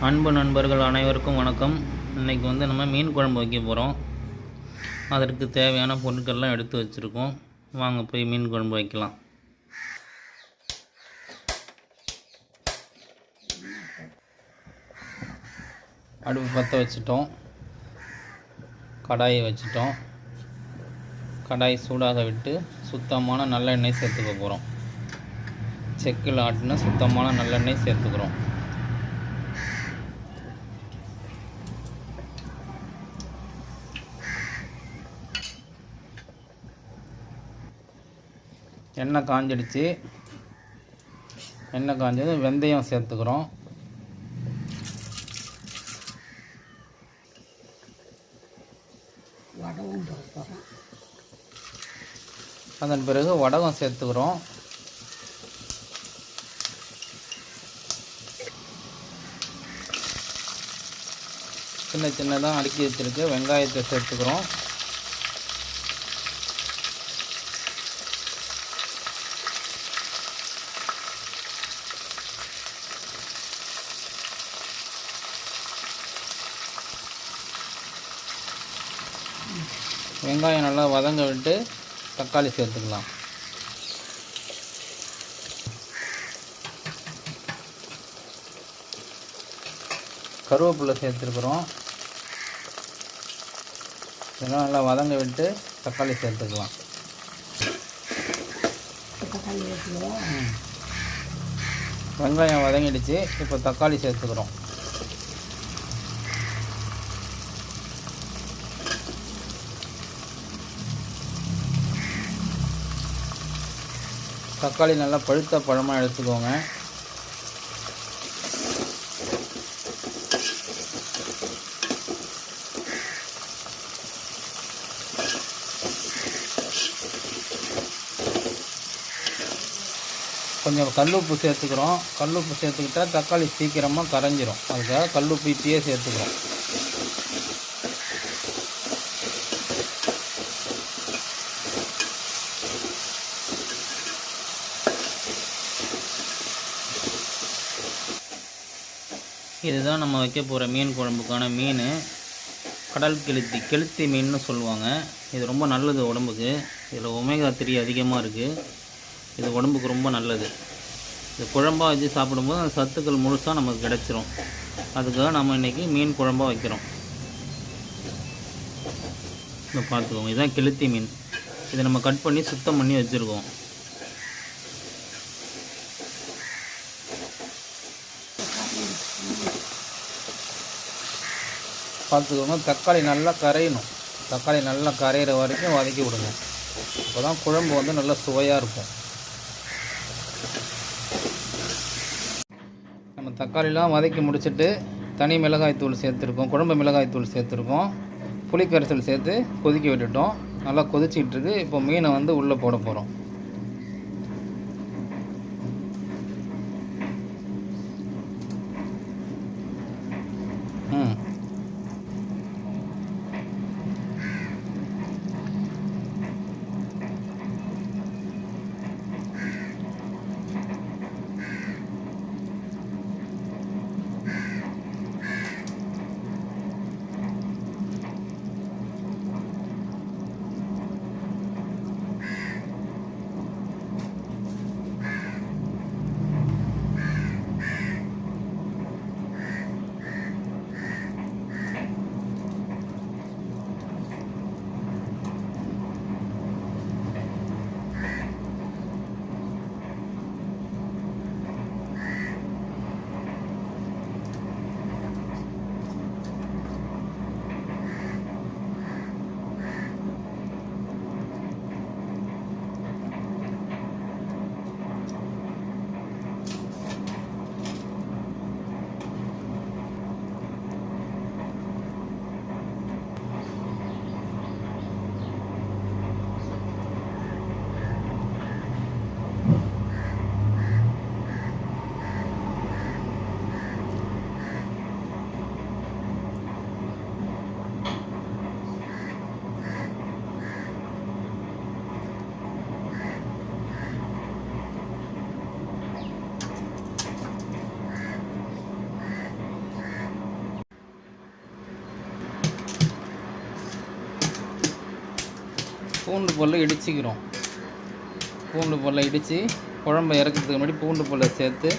அன்பு நண்பர்கள் அனைவருக்கும் வணக்கம். இன்றைக்கி வந்து நம்ம மீன் குழம்பு வைக்க போகிறோம். அதற்கு தேவையான பொருட்கள்லாம் எடுத்து வச்சுருக்கோம். வாங்க போய் மீன் குழம்பு வைக்கலாம். அடுப்பு பற்ற வச்சுட்டோம். கடாயை வச்சுட்டோம். கடாய் சூடாக விட்டு சுத்தமான நல்லெண்ணெய் சேர்த்துக்க போகிறோம். செக்கில் ஆட்டின சுத்தமான நல்லெண்ணெய் சேர்த்துக்கிறோம். எண்ணெய் காஞ்சிடுச்சு. எண்ணெய் காஞ்சது வெந்தயம் சேர்த்துக்கிறோம். அதன் பிறகு வடகம் சேர்த்துக்கிறோம். சின்ன சின்னதாக அடுக்கி வச்சுருக்கு வெங்காயத்தை சேர்த்துக்கிறோம். வெங்காயம் நல்லா வதங்க விட்டு தக்காளி சேர்த்துக்கலாம். கருவேப்பிலை சேர்த்துருக்குறோம். இதெல்லாம் நல்லா வதங்க விட்டு தக்காளி சேர்த்துக்கலாம். வெங்காயம் வதங்கிடுச்சு. இப்போ தக்காளி சேர்த்துக்கிறோம். தக்காளி நல்லா பழுத்த பழமாக எடுத்துக்கோங்க. கொஞ்சம் கல்லுப்பு சேர்த்துக்கிறோம். கல்லுப்பு சேர்த்துக்கிட்டால் தக்காளி சீக்கிரமாக கரைஞ்சிரும். அதுக்காக கல்லுப்பு இப்பயே சேர்த்துக்கிறோம். இதுதான் நம்ம வைக்க போகிற மீன் குழம்புக்கான மீன். கடல் கெளுத்தி மீன்னு சொல்லுவாங்க. இது ரொம்ப நல்லது உடம்புக்கு. இதில் ஒமேகா 3 அதிகமாக இருக்குது. இது உடம்புக்கு ரொம்ப நல்லது. இது குழம்பாக வச்சு சாப்பிடும்போது அந்த சத்துக்கள் முழுசாக நமக்கு கிடச்சிரும். அதுக்காக நம்ம இன்றைக்கி மீன் குழம்பாக வைக்கிறோம். இதை பார்த்துக்கோங்க. இதுதான் கெளுத்தி மீன். இதை நம்ம கட் பண்ணி சுத்தம் பண்ணி வச்சுருக்கோம். பார்த்துக்கோங்க. தக்காளி நல்லா கரையணும். தக்காளி நல்லா கரையிற வரைக்கும் வதக்கி விடுங்க. அப்போ தான் குழம்பு வந்து நல்லா சுவையாக இருக்கும். நம்ம தக்காளிலாம் வதக்கி முடிச்சுட்டு தனி மிளகாய்த்தூள் சேர்த்துருக்கோம். குழம்பு மிளகாய்த்தூள் சேர்த்துருக்கோம். புளிக்கரைசல் சேர்த்து கொதிக்க விட்டுட்டோம். நல்லா கொதிச்சிட்ருக்கு. இப்போ மீனை வந்து உள்ளே போட போகிறோம். பூண்டு பல்லை இடிச்சிக்கிறோம். பூண்டு பல்லை இடித்து குழம்பை இறக்கிறதுக்கு முன்னாடி பூண்டு பல்லை சேர்த்து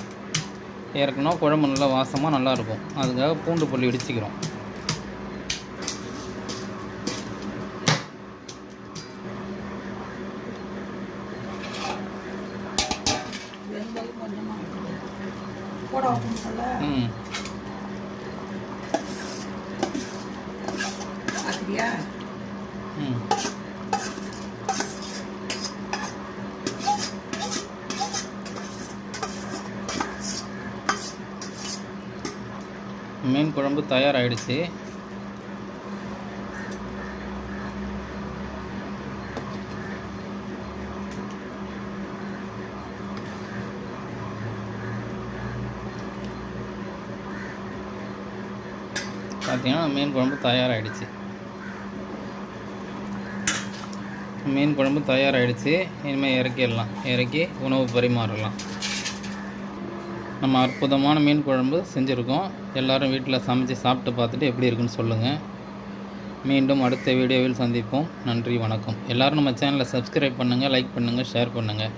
இறக்கணும். குழம்பு நல்லா வாசமாக நல்லாயிருக்கும். அதுக்காக பூண்டு பல் இடிச்சிக்கிறோம். மீன் குழம்பு தயாராகிடுச்சு. பார்த்தீங்கன்னா மீன் குழம்பு தயாராகிடுச்சு. மீன் குழம்பு தயாராகிடுச்சு. இனிமேல் இறக்கிடலாம். இறக்கி உணவு பரிமாறலாம். நம்ம அற்புதமான மீன் குழம்பு செஞ்சுருக்கோம். எல்லோரும் வீட்டில் சமைச்சு சாப்பிட்டு பார்த்துட்டு எப்படி இருக்குன்னு சொல்லுங்கள். மீண்டும் அடுத்த வீடியோவில் சந்திப்போம். நன்றி, வணக்கம். எல்லோரும் நம்ம சேனலை சப்ஸ்கிரைப் பண்ணுங்கள், லைக் பண்ணுங்கள், ஷேர் பண்ணுங்கள்.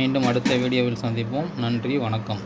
மீண்டும் அடுத்த வீடியோவில் சந்திப்போம். நன்றி, வணக்கம்.